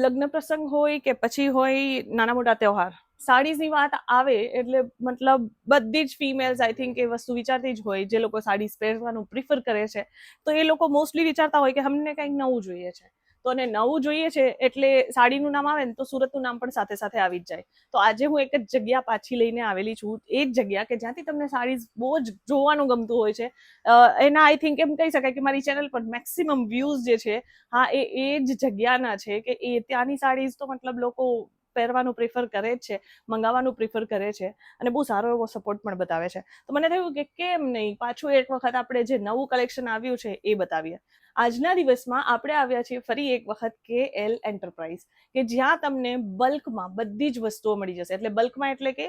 લગ્ન પ્રસંગ હોય કે પછી હોય નાના મોટા તહેવાર, સાડીઝની વાત આવે એટલે મતલબ બધી જ ફિમેલ્સ આઈ થિંક એ વસ્તુ વિચારતી જ હોય, જે લોકો સાડીઝ પહેરવાનું પ્રિફર કરે છે તો એ લોકો મોસ્ટલી વિચારતા હોય કે અમને કંઈક નવું જોઈએ છે. તો અને નવું જોઈએ છે એટલે સાડીનું નામ આવે ને તો સુરતનું નામ પણ સાથે સાથે આવી જ જાય. તો આજે હું એક જ જગ્યા પાછી લઈને આવેલી છું, એ જ જગ્યા કે જ્યાંથી તમને સાડીઝ બહુ જ જોવાનું ગમતું હોય છે. એના આઈ થિંક એમ કહી શકાય કે મારી ચેનલ પર મેક્સિમમ વ્યૂઝ જે છે, હા એ જ જગ્યાના છે કે એ ત્યાંની સાડીઝ તો મતલબ લોકો પહેરવાનું પ્રિફર કરે જ છે, મંગાવવાનું પ્રિફર કરે છે અને બહુ સારો એવો સપોર્ટ પણ બતાવે છે. તો મને થયું કે કેમ નહીં પાછું એક વખત આપણે જે નવું કલેક્શન આવ્યું છે એ બતાવીએ. આજના દિવસમાં આપણે આવ્યા છીએ ફરી એક વખત KL એન્ટરપ્રાઇઝ, કે જ્યાં તમને બલ્કમાં બધી જ વસ્તુઓ મળી જશે. એટલે બલ્કમાં એટલે કે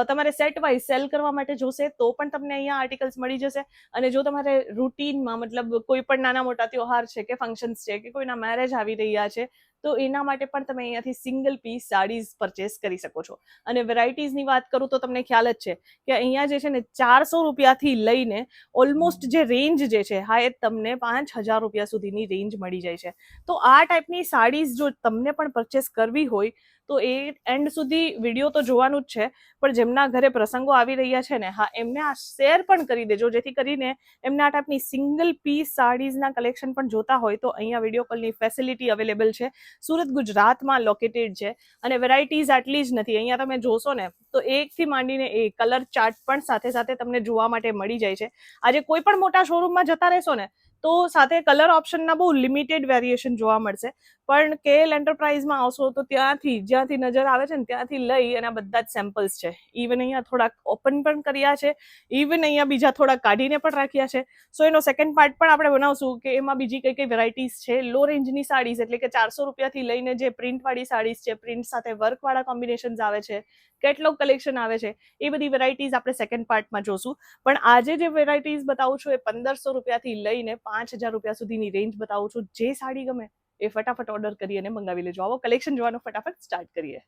તમારે સેટ વાઇઝ સેલ કરવા માટે જોશે તો પણ તમને અહીંયા આર્ટિકલ્સ મળી જશે. અને જો તમારે રૂટીનમાં મતલબ કોઈ પણ નાના મોટા ત્યોહાર છે કે ફંક્શન્સ છે કે કોઈના મેરેજ આવી રહ્યા છે તો એના માટે પણ તમે અહીંયાથી સિંગલ પીસ સાડીઝ પરચેસ કરી શકો છો. અને વેરાયટીઝની વાત કરું તો તમને ખ્યાલ જ છે કે અહીંયા જે છે ને 400 રૂપિયાથી લઈને ઓલમોસ્ટ જે રેન્જ જે છે હા એ તમને 5,000 રૂપિયા સુધીની રેન્જ મળી જાય છે. તો આ ટાઈપની સાડીઝ જો તમને પણ પરચેસ કરવી હોય તો એ એન્ડ સુધી વિડીયો તો જોવાનું જ છે, પણ જેમના ઘરે પ્રસંગો આવી રહ્યા છે ને હા એમને આ શેર પણ કરી દેજો, જેથી કરીને એમને આ ટાઈપની સિંગલ પીસ સાડીઝના કલેક્શન પણ જોતા હોય તો અહીંયા વિડીયો કોલની ફેસિલિટી અવેલેબલ છે. સુરત ગુજરાતમાં લોકેટેડ છે અને વેરાયટીઝ આટલી જ નથી, અહીંયા તમે જોશો ને તો એકથી માંડીને એ કલર ચાર્ટ પણ સાથે સાથે તમને જોવા માટે મળી જાય છે. આજે કોઈ પણ મોટા શોરૂમમાં જતા રહેશો ને તો સાથે કલર ઓપ્શનના બહુ લિમિટેડ વેરિએશન જોવા મળશે, પણ KL એન્ટરપ્રાઇઝમાં આવશો તો જ્યાંથી નજર આવે છે ને ત્યાંથી લઈ અને બધા જ સેમ્પલ્સ છે. ઇવન અહીંયા થોડાક ઓપન પણ કર્યા છે, ઇવન અહીંયા બીજા થોડાક કાઢીને પણ રાખ્યા છે. સો એનો સેકન્ડ પાર્ટ પણ આપણે બનાવશું કે એમાં બીજી કઈ કઈ વેરાયટીઝ છે. લો રેન્જની સાડીઝ એટલે કે 400 રૂપિયાથી લઈને જે પ્રિન્ટવાળી સાડીઝ છે, પ્રિન્ટ સાથે વર્કવાળા કોમ્બિનેશન્સ આવે છે, કેટલોગ કલેક્શન આવે છે, એ બધી વેરાયટીઝ આપણે સેકન્ડ પાર્ટમાં જોશું. પણ આજે જે વેરાયટીઝ બતાવું છું એ 1,500 રૂપિયાથી લઈને 5,000 રૂપિયા સુધીની રેન્જ બતાવું છું. જે સાડી ગમે એ ફટાફટ ઓર્ડર કરી અને મંગાવી લેજો. આવો કલેક્શન જોવાનું ફટાફટ સ્ટાર્ટ કરીએ.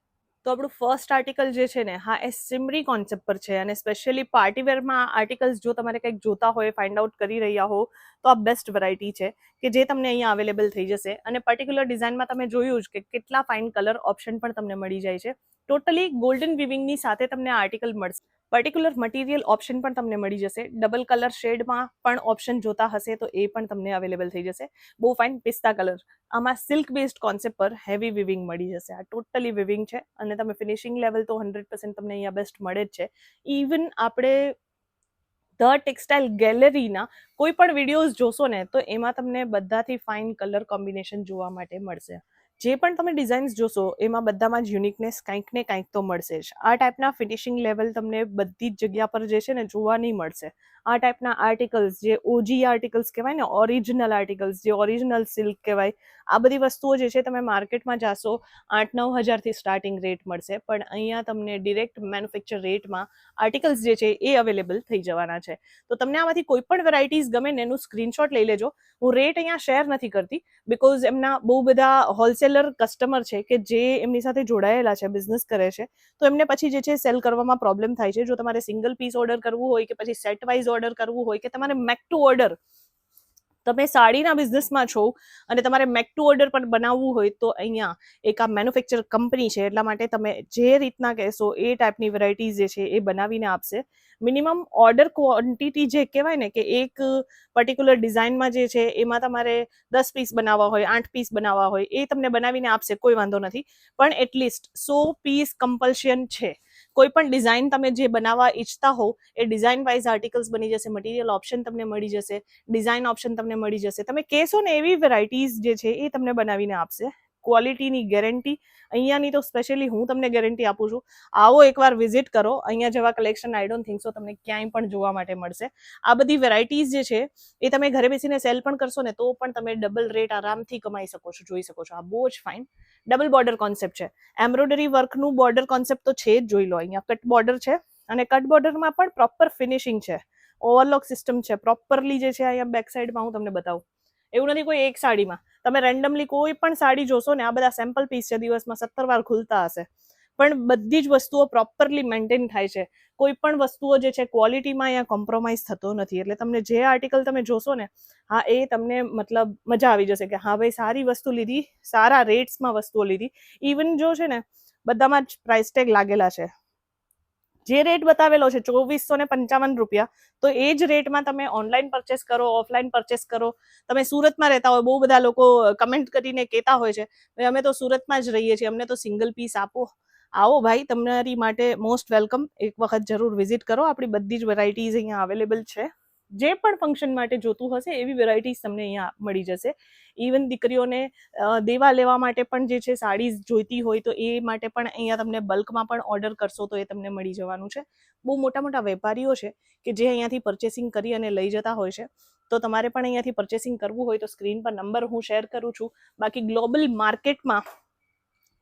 તો આપણું ફર્સ્ટ આર્ટિકલ જે છે ને હા એ સિમરી કોન્સેપ્ટ પર છે અને સ્પેશિયલી પાર્ટીવેરમાં આર્ટિકલ્સ જો તમારે કંઈક જોતા હોય, ફાઇન્ડ આઉટ કરી રહ્યા હો તો આ બેસ્ટ વેરાયટી છે કે જે તમને અહીંયા અવેલેબલ થઈ જશે. અને પર્ટિક્યુલર ડિઝાઇનમાં તમે જોયું જ કે કેટલા ફાઇન કલર ઓપ્શન પણ તમને મળી જાય છે. ટોટલી ગોલ્ડન વિવિંગની સાથે તમને આ આર્ટિકલ મળશે. પર્ટિક્યુલર મટીરિયલ ઓપ્શન પણ તમને મળી જશે. ડબલ કલર શેડમાં પણ ઓપ્શન જોતા હશે તો એ પણ તમને અવેલેબલ થઈ જશે. બહુ ફાઇન પિસ્તા કલર, આમાં સિલ્ક બેઝડ કોન્સેપ્ટ પર હેવી વિવિંગ મળી જશે. આ ટોટલી વિવિંગ છે અને તમે ફિનિશિંગ લેવલ તો 100% તમને અહીંયા બેસ્ટ મળે જ છે. ઇવન આપણે ધ ટેક્સટાઇલ ગેલેરીના કોઈ પણ વિડીયોઝ જોશો ને તો એમાં તમને બધાથી ફાઇન કલર કોમ્બિનેશન જોવા માટે મળશે. જે પણ તમે ડિઝાઇન્સ જોશો એમાં બધામાં જ યુનિકનેસ કંઈક ને કંઈક તો મળશે જ. આ ટાઈપના ફિનિશિંગ લેવલ તમને બધી જ જગ્યા પર જે છે ને જોવા નહીં મળશે. આ ટાઈપના આર્ટિકલ્સ જે ઓજી આર્ટિકલ્સ કહેવાય ને, ઓરિજિનલ આર્ટિકલ્સ, જે ઓરિજિનલ સિલ્ક કહેવાય, આ બધી વસ્તુઓ જે છે તમે માર્કેટમાં જાશો 8-9 હજારથી સ્ટાર્ટિંગ રેટ મળશે, પણ અહીંયા તમને ડિરેક્ટ મેન્યુફેક્ચર રેટમાં આર્ટિકલ્સ જે છે એ અવેલેબલ થઈ જવાના છે. તો તમને આમાંથી કોઈ પણ વેરાયટીઝ ગમે ને એનું સ્ક્રીનશોટ લઈ લેજો. હું રેટ અહીંયા શેર નથી કરતી બિકોઝ એમના બહુ બધા હોલસેલર કસ્ટમર છે કે જે એમની સાથે જોડાયેલા છે, બિઝનેસ કરે છે, તો એમને પછી જે છે સેલ કરવામાં પ્રોબ્લેમ થાય છે. જો તમારે સિંગલ પીસ ઓર્ડર કરવું હોય કે પછી સેટ વાઇઝ ઓર્ડર કરવું હોય કે તમારે મેક ટુ ઓર્ડર, તમે સાડીના બિઝનેસમાં છો અને તમારે મેક ટુ ઓર્ડર પણ બનાવવું હોય તો અહીંયા એક આ મેન્યુફેક્ચર કંપની છે, એટલા માટે તમે જે રીતના કહેશો એ ટાઈપની વેરાયટીઝ જે છે એ બનાવીને આપશે. મિનિમમ ઓર્ડર ક્વોન્ટિટી જે કહેવાય ને કે એક પર્ટિક્યુલર ડિઝાઇનમાં જે છે એમાં તમારે 10 પીસ બનાવવા હોય, 8 પીસ બનાવવા હોય, એ તમને બનાવીને આપશે, કોઈ વાંધો નથી. પણ એટલીસ્ટ 100 પીસ કમ્પલ્શન છે. કોઈ પણ ડિઝાઇન તમે જે બનાવવા ઈચ્છતા હો એ ડિઝાઇન વાઇઝ આર્ટિકલ્સ બની જશે. મટીરિયલ ઓપ્શન તમને મળી જશે, ડિઝાઇન ઓપ્શન તમને મળી જશે. તમે કહેશો ને એવી વેરાયટીઝ જે છે એ તમને બનાવીને આપશે. ક્વોલિટીની ગેરંટી અહીંયાની તો સ્પેશિયલી હું તમને ગેરંટી આપું છું. આવો એકવાર વિઝિટ કરો. અહીંયા જેવા collection I don't think so તમને ક્યાંય પણ જોવા માટે મળશે. આ બધી વેરાયટીઝ જે છે એ તમે ઘરે બેસીને સેલ પણ કરશો ને તો પણ તમે ડબલ રેટ આરામથી કમાઈ શકો છો. જોઈ શકો છો આ બહુ જ ફાઇન ડબલ બોર્ડર કોન્સેપ્ટ છે. એમ્બ્રોઇડરી વર્કનું બોર્ડર કોન્સેપ્ટ તો છે જ, જોઈ લો. અહીંયા કટ બોર્ડર છે અને કટ બોર્ડરમાં પણ પ્રોપર ફિનિશિંગ છે, ઓવરલોક સિસ્ટમ છે પ્રોપરલી જે છે. અહીંયા બેક સાઈડમાં હું તમને બતાવું, એવું નથી કોઈ એક સાડીમાં તમે રેન્ડમલી કોઈ પણ સાડી જોશો ને, આ બધા સેમ્પલ પીસ છે, દિવસમાં 17 વાર ખુલતા હશે, પણ બધી જ વસ્તુઓ પ્રોપરલી મેન્ટેન થાય છે. કોઈ પણ વસ્તુઓ જે છે ક્વોલિટીમાં અહીંયા કોમ્પ્રોમાઇઝ થતો નથી. એટલે તમને જે આર્ટિકલ તમે જોશો ને, હા એ તમને મતલબ મજા આવી જશે કે હા ભાઈ સારી વસ્તુ લીધી, સારા રેટ્સમાં વસ્તુઓ લીધી. ઇવન જો છે ને બધામાં જ પ્રાઇસ ટેગ લાગેલા છે. જે રેટ બતાવેલો છે 2455 રૂપિયા, તો એ જ રેટમાં તમે ઓનલાઈન પરચેસ કરો, ઓફલાઈન પરચેસ કરો. તમે સુરતમાં રહેતા હોય, બહુ બધા લોકો કમેન્ટ કરીને કહેતા હોય છે અમે તો સુરતમાં જ રહીએ છીએ, અમને તો સિંગલ પીસ આપો. આવો ભાઈ, તમારી માટે મોસ્ટ વેલકમ. એક વખત જરૂર વિઝિટ કરો. આપણી બધી જ વેરાયટીઝ અહીંયા અવેલેબલ છે. જે પણ ફંક્શન માટે જોતું હશે એવી વેરાયટીઝ તમને અહીંયા મળી જશે. ઇવન દીકરીઓને દેવા લેવા માટે પણ જે છે સાડીઝ જોઈતી હોય તો એ માટે પણ અહીંયા તમને બલ્કમાં પણ ઓર્ડર કરશો તો એ તમને મળી જવાનું છે. બહુ મોટા મોટા વેપારીઓ છે કે જે અહીંયાથી પરચેસિંગ કરી અને લઈ જતા હોય છે. તો તમારે પણ અહીંયાથી પરચેસિંગ કરવું હોય તો સ્ક્રીન પર નંબર હું શેર કરું છું. બાકી ગ્લોબલ માર્કેટમાં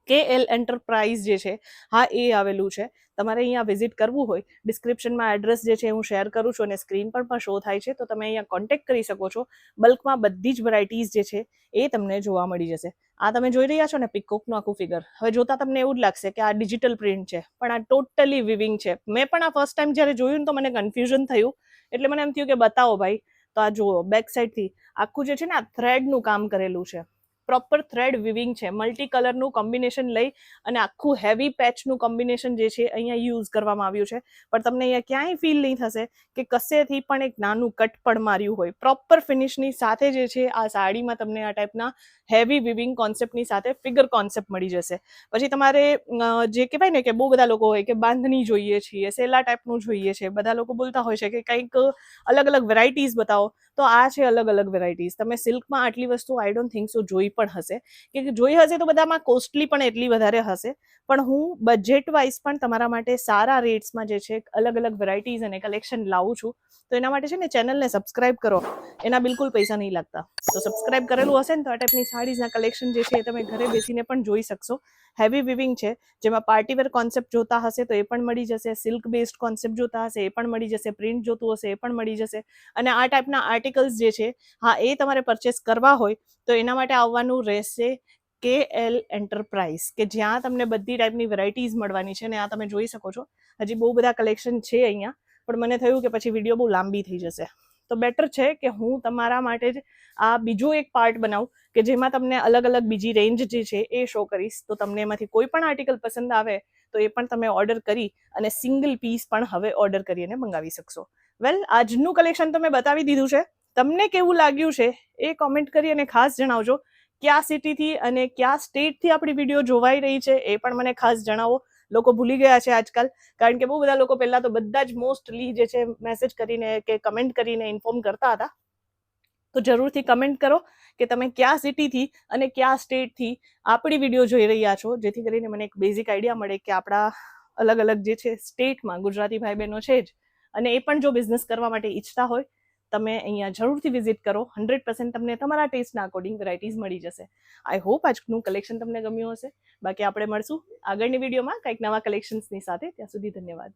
KL એન્ટરપ્રાઇઝ જે છે, હા એ આવેલું છે. તમારે અહીંયા વિઝિટ કરવું હોય, ડિસ્ક્રિપ્શનમાં એડ્રેસ જે છે હું શેર કરું છું અને સ્ક્રીન પર પણ શો થાય છે, તો તમે અહીંયા કોન્ટેક્ટ કરી શકો છો. બલ્કમાં બધી જ વેરાયટીઝ જે છે એ તમને જોવા મળી જશે. આ તમે જોઈ રહ્યા છો ને પિકોકનું આખું ફિગર, હવે જોતા તમને એવું જ લાગશે કે આ ડિજિટલ પ્રિન્ટ છે, પણ આ ટોટલી વિવિંગ છે. મેં પણ આ ફર્સ્ટ ટાઈમ જ્યારે જોયું ને તો મને કન્ફ્યુઝન થયું, એટલે મને એમ થયું કે બતાવો ભાઈ. તો આ જુઓ બેક સાઈડથી આખું જે છે ને આ થ્રેડનું કામ કરેલું છે. પ્રોપર થ્રેડ વિવિંગ છે. મલ્ટી કલરનું કોમ્બિનેશન લઈ અને આખું હેવી પેચનું કોમ્બિનેશન જે છે અહીંયા યુઝ કરવામાં આવ્યું છે. પણ તમને અહીંયા ક્યાંય ફીલ નહીં થશે કે કશેથી પણ એક નાનું કટ પણ માર્યું હોય. પ્રોપર ફિનિશની સાથે જે છે આ સાડીમાં તમને આ ટાઈપના હેવી વિવિંગ કોન્સેપ્ટની સાથે ફિગર કોન્સેપ્ટ મળી જશે. પછી તમારે જે કહેવાય ને કે બહુ બધા લોકો હોય કે બાંધણી જોઈએ છીએ, સેલા ટાઈપનું જોઈએ છે, બધા લોકો બોલતા હોય છે કે કંઈક અલગ અલગ વેરાયટીઝ બતાવો. તો આ છે અલગ અલગ વેરાયટીઝ. તમે સિલ્કમાં આટલી વસ્તુ આઈ ડોન્ટ થિંક સો જોઈ પણ હશે, કે જોઈ હશે તો બધામાં કોસ્ટલી પણ એટલી વધારે હશે. પણ હું બજેટ વાઇઝ પણ તમારા માટે સારા રેટ્સમાં જે છે અલગ અલગ વેરાયટીઝ અને કલેક્શન લાવું છું. તો એના માટે છે ને ચેનલને સબસ્ક્રાઇબ કરો, એના બિલકુલ પૈસા નહીં લાગતા. તો સબસ્ક્રાઇબ કરેલું હશે ને તો આ ટાઈપની સાડીઝના કલેક્શન જે છે એ તમે ઘરે બેસીને પણ જોઈ શકશો. હેવી વિવિંગ છે, જેમાં પાર્ટીવેર કોન્સેપ્ટ જોતા હશે તો એ પણ મળી જશે, સિલ્ક બેસ્ડ કોન્સેપ્ટ જોતા હશે એ પણ મળી જશે, પ્રિન્ટ જોતું હશે એ પણ મળી જશે. અને આ ટાઈપના આર્ટિકલ્સ જે છે, હા એ તમારે પરચેસ કરવા હોય તો એના માટે આવવાનું રહેશે KL એન્ટરપ્રાઇઝ, કે જ્યાં તમને બધી ટાઈપની વેરાયટીઝ મળવાની છે. અને આ તમે જોઈ શકો છો હજી બહુ બધા કલેક્શન છે અહીંયા, પણ મને થયું કે પછી વિડીયો બહુ લાંબી થઈ જશે, તો બેટર છે કે હું તમારા માટે જ આ બીજો એક પાર્ટ બનાવું કે જેમાં તમને અલગ અલગ બીજી રેન્જ જે છે એ શો કરીશ. તો તમને એમાંથી કોઈ પણ આર્ટિકલ પસંદ આવે તો એ પણ તમે ઓર્ડર કરી અને સિંગલ પીસ પણ હવે ઓર્ડર કરીને મંગાવી શકશો. વેલ, આજનું કલેક્શન તો મેં બતાવી દીધું છે. તમને કેવું લાગ્યું છે એ કોમેન્ટ કરી અને ખાસ જણાવજો. કયા સિટીથી અને કયા સ્ટેટથી આપણી વિડીયો જોવાઈ રહી છે એ પણ મને ખાસ જણાવો. લોકો ભૂલી ગયા છે આજકાલ, કારણ કે બહુ બધા લોકો પહેલા તો બધા જ મોસ્ટલી જે છે મેસેજ કરીને કે કમેન્ટ કરીને ઇન્ફોર્મ કરતા હતા. તો જરૂરથી કમેન્ટ કરો કે તમે કયા સિટીથી અને કયા સ્ટેટથી આપણી વિડીયો જોઈ રહ્યા છો, જેથી કરીને મને એક બેઝિક આઈડિયા મળે કે આપણા અલગ અલગ જે છે સ્ટેટમાં ગુજરાતી ભાઈ બહેનો છે જ, અને એ પણ જો બિઝનેસ કરવા માટે ઈચ્છતા હોય તમે અહીંયા જરૂરથી વિઝિટ કરો. 100% તમને તમારા ટેસ્ટના અકોર્ડિંગ વેરાયટીઝ મળી જશે. આઈ હોપ આજનું કલેક્શન તમને ગમ્યું હશે. બાકી આપણે મળશું આગળની વિડીયોમાં કંઈક નવા કલેક્શન્સની સાથે. ત્યાં સુધી ધન્યવાદ.